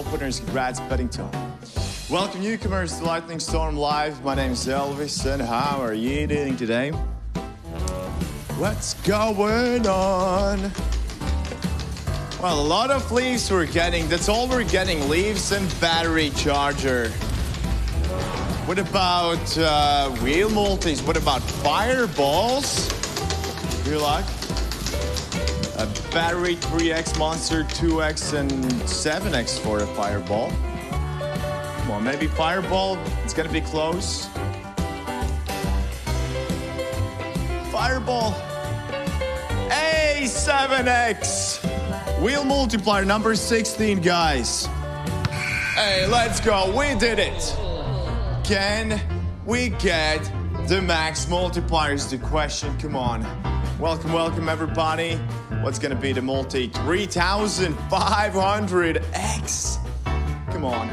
Openers, congrats, betting time. Welcome newcomers to Lightning Storm Live. My name is Elvis, and how are you doing today? What's going on? Well, a lot of leaves we're getting. That's all we're getting, leaves and battery charger. What about wheel multis? What about fireballs? Your luck? A battery 3x monster, 2x, and 7x for a fireball. Come on, maybe fireball. It's gonna be close. Fireball. A 7x. Wheel multiplier number 16, guys. Hey, let's go. We did it. Can we get the max multipliers? The question. Come on. Welcome, welcome, everybody. What's gonna be the multi? 3,500x. Come on.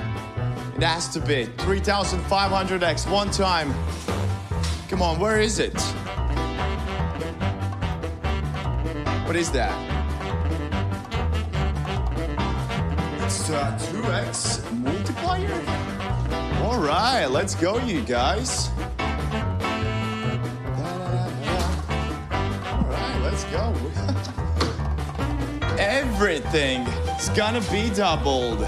It has to be 3,500x one time. Come on, where is it? What is that? It's a 2x multiplier? All right, let's go, you guys. All right, let's go. Everything is gonna be doubled.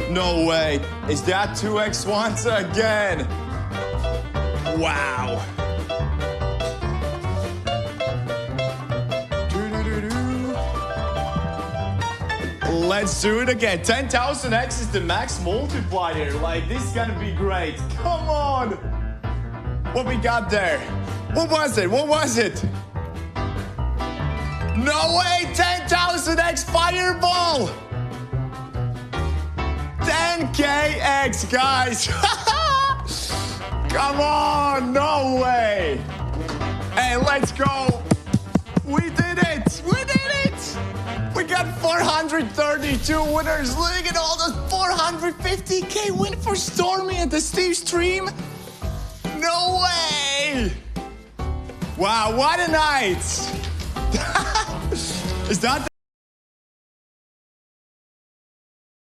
No way. Is that 2x once again? Wow. Let's do it again. 10,000x is the max multiplier. Like, this is gonna be great. Come on. What we got there? What was it? What was it? No way. 10,000x fireball. 10kx, guys. Come on. No way. Hey, let's go. We did it. We did it. We got 432 winners. Look at all those 450k win for Stormy at the Steve stream. No way. Wow, what a night. Is that